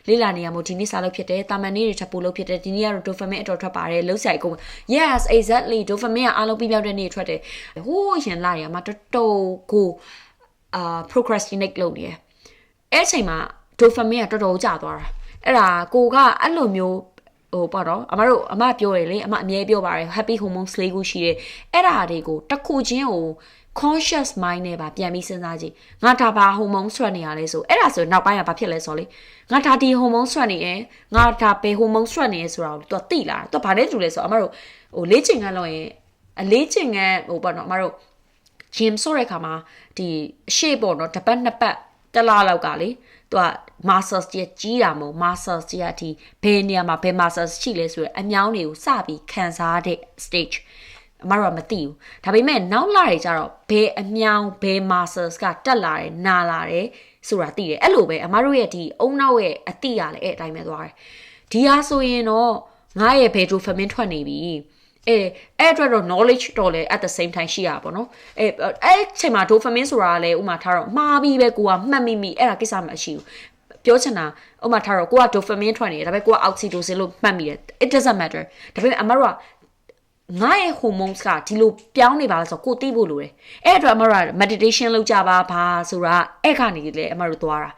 လေးလာနေရမို့ဒီနေ့စားလို့ဖြစ်တယ်တာမန်နေ့တွေချက်ပို့လို့ဖြစ်တယ်ဒီနေ့ကတော့ dopamine အတော်ထွက်ပါတယ်လှုပ်ရှားကုန် yes exactly dopamine ကအားလုံးပြီးပြောက်တဲ့နေ့ထွက်တယ်ဟိုးရင်လာရမှာတော်တော်ကိုprocrastinate လုပ်နေတယ်အဲ့ချိန်မှာ dopamine ကတော်တော်ကျသွားတာအဲ့ဒါကိုကအဲ့လိုမျိုးဟိုပေါ့နော်အမပြောရလေအမြဲပြောပါတယ် happy hormones လေးခုရှိတယ်အဲ့ဒါတွေကိုတစ်ခုချင်းကို conscious mind နဲ့ပါပြန်ပြီးစဉ်းစားကြည့်ငါဒါဘာ hormone ဆွတ်နေရလဲဆိုအဲ့ဒါဆိုနောက်ပိုင်းကဘာဖြစ်လဲဆိုလေငါဒါဒီ hormone ဆွတ်နေတယ်ငါဒါဘယ် hormone ဆွတ်နေလဲဆိုတာကို तू သိလာတယ် तू ဘာလဲတူလဲဆိုအမတို့ဟိုလေ့ကျင့်ခန်းလုပ်ရင်အလေးကျင့်ခန်းဟိုပေါ့နော်အမတို့ gym ဆိုတဲ့ခါမှာဒီရှေ့ပေါ့နော်တစ်ပတ်နှစ်ပတ်တစ်လလောက်ကလေသူက muscles ကြီးတာမဟုတ် muscles ကြီးကဒီဘယ်နေရာမှာဘယ် muscles ရှိလဲဆိုရယ်အမြောင်းတွေကိုစပြီးခံစားတဲ့ stage အမတို့ကမသိဘူးဒါပေမဲ့နောက်လာတွေကျတော့ဘယ်အမြောင်းဘယ် muscles ကတက်လာတယ်နာလာတယ်ဆိုတာသိတယ်အဲ့လိုပဲအမတို့ရဲ့ဒီအုံနောက်ရဲ့အတိရလည်းအဲ့အတိုင်းပဲသွားတယ်ဒီဟာဆိုရင်တော့ငါရဲ့ဘယ် dopamine ထွက်နေပြီအဲ့အတွက်တော့ knowledge တော့လေ at the same time ရှိရပါဘောနော်အဲ့ချိန်မှာ dopamine ဆိုတာလည်းဥမာထားတော့မှားပြီးပဲကိုကမှတ်မိအဲ့ဒါကိစ္စမရှိဘူးပြောချင်တာဥမာထားတော့ကိုက dopamine ထွက်နေတယ်ဒါပေမဲ့ကိုက oxytocin လို့မှတ်မိတယ် it doesn't matter ဒါပေမဲ့အမတို့ကငါရဲ့ hormones ကဒီလိုပြောင်းနေပါလားဆိုတော့ကိုသိဖို့လိုတယ်အဲ့အတွက်အမတို့က meditation လုပ်ကြပါဘာဆိုတာအဲ့ခါနေလေအမတို့သွားတာ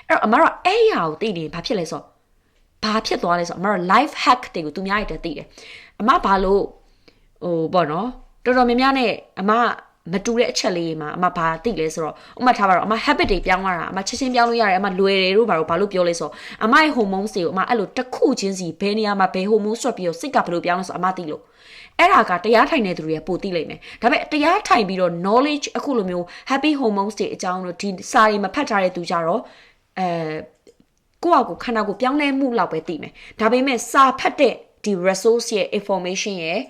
အဲ့တော့အမတို့ကအဲ့ရကိုသိနေဘာဖြစ်လဲဆိုတော့ဘာဖြစ်သွားလဲဆိုတော့အမတို့ life hack တွေကိုသူများရတဲ့သိတယ်အမဘာလို့ဟိုပေါ့နော်တော်တော်များများနဲ့အမမတူတဲ့အချက်လေးမှာအမဘာသိလဲဆိုတော့ဥမာထားပါတော့အမ habit တွေပြောင်းသွားတာအမချက်ချင်းပြောင်းလို့ရတယ်အမလွယ်တယ်လို့ဘာလို့ပြောလဲဆိုတော့အမရဲ့ hormones တွေကိုအမအဲ့လိုတစ်ခုချင်းစီဘယ်နေရာမှာဘယ် hormone ဆွတ်ပြီးတော့စိတ်ကဘယ်လိုပြောင်းလဲဆိုတော့အမသိလို့အဲ့ဒါကတရားထိုင်တဲ့သူတွေကပိုသိလိမ့်မယ်ဒါပေမဲ့တရားထိုင်ပြီးတော့ knowledge အခုလိုမျိုး happy hormones တွေအကြောင်းလို့ဒီစာရီမဖတ်ထားတဲ့သူကြတော့ကိုယ့်အကူခန္ဓာကိုယ်ပြောင်းလဲမှုလောက်ပဲသိမယ်ဒါပေမဲ့စာဖတ်တဲ့ဒီ resource ရဲ့ information ရဲ့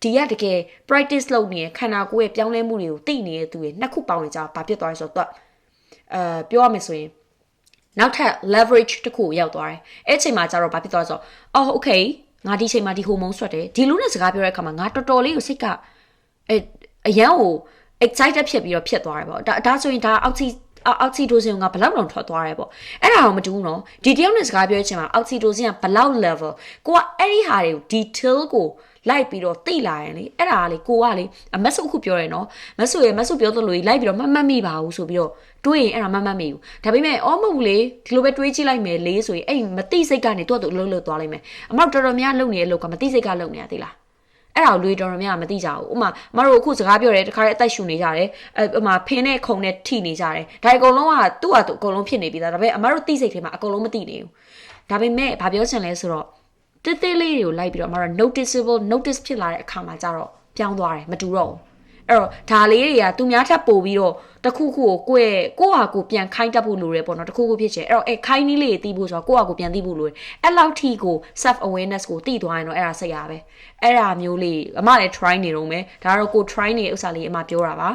ဒီကတကယ် practice လုပ်နေခန္ဓာကိုယ်ရဲ့ပြောင်းလဲမှုတွေကိုသိနေတဲ့သူတွေနှစ်ခုပေါင်းနေကြဘာဖြစ်သွားလဲဆိုတော့ပြောရမယ်ဆိုရင်နောက်ထပ် leverage တစ်ခုရောက်သွားတယ်အဲ့ချိန်မှာကျတော့ဘာဖြစ်သွားလဲဆိုတော့ okay ငါဒီချိန်မှာဒီ hormone ဆွတ်တယ်ဒီလိုနဲ့စကားပြောတဲ့အခါမှာငါတော်တော်လေးကိုစိတ်ကအရန်ကို excited ဖြစ်ပြီးတော့ဖြစ်သွားတယ်ပေါ့ဒါဆိုရင်ဒါoxytocin ကဘယ်လောက်လောက်ထွက်သွားရဲပေါ့အဲ့ဒါတော့မတူဘူးနော်ဒီတယောက်နဲ့စကားပြောချင်မှာ oxytocin ကဘယ်လောက် level ကိုကအဲ့ဒီဟာတွေကို detail ကိုလိုက်ပြီးတော့သိလာရင်လေအဲ့ဒါလေကိုကလေမဆုအခုပြောရဲနော်မဆုပြောသလိုကြီးလိုက်ပြီးတော့မှတ်မိပါဘူးဆိုပြီးတော့တွေးရင်အဲ့ဒါမှတ်မိဘူးဒါပေမဲ့မဟုတ်လေဒီလိုပဲတွေးကြည့်လိုက်မယ်လေဆိုရင်အဲ့မသိစိတ်ကနေသူ့အလုပ်လုပ်သွားလိမ့်မယ်အမောက်တော်တော်များလုပ်နေတဲ့အလုပ်ကမသိစိတ်ကလုပ်နေရသေးလားအဲ့ဒါကိုလူတော်တော်များမသိကြဘူးဥမာမတို့အခုစကားပြောတယ်တခါတည်းအသက်ရှူနေကြတယ်ဥမာဖင်းနဲ့ခုံနဲ့ထိနေကြတယ်ဒါအကုန်လုံးကသူ့ဟာသူအကုန်လုံးဖြစ်နေပြီဒါပေမဲ့အမတို့သိစိတ်ထဲမှာအကုန်လုံးမသိနေဘူးဒါပေမဲ့ဘာပြောချင်လဲဆိုတော့တိတိလေးတွေကိုလိုက်ပြီးတော့အမတို့ notice ဖြစ်လာတဲ့အခါမှာကျတော့ပြောင်းသွားတယ်မတူတော့ဘူးအဲ့တော့ဒါလေးတွေကသူများထပ်ပို့ပြီးတော့တခုခုကိုကိုယ့်ဟာကိုပြန်ခိုင်းတတ်ဖို့လိုတယ်ပေါ့နော်တခုခုဖြစ်ချင်အဲ့တော့ခိုင်းနည်းလေးတွေသိဖို့ဆိုတော့ကိုယ့်ဟာကိုပြန်သိဖို့လိုတယ်အဲ့လောက်ထိကို self awareness ကိုသိသွားရင်တော့အဲ့ဒါစိတ်ရပဲအဲ့ဒါမျိုးလေးအမလည်း try နေတော့မယ်ဒါကတော့ကို try နေတဲ့ဥစ္စာလေးအမပြောတာပါ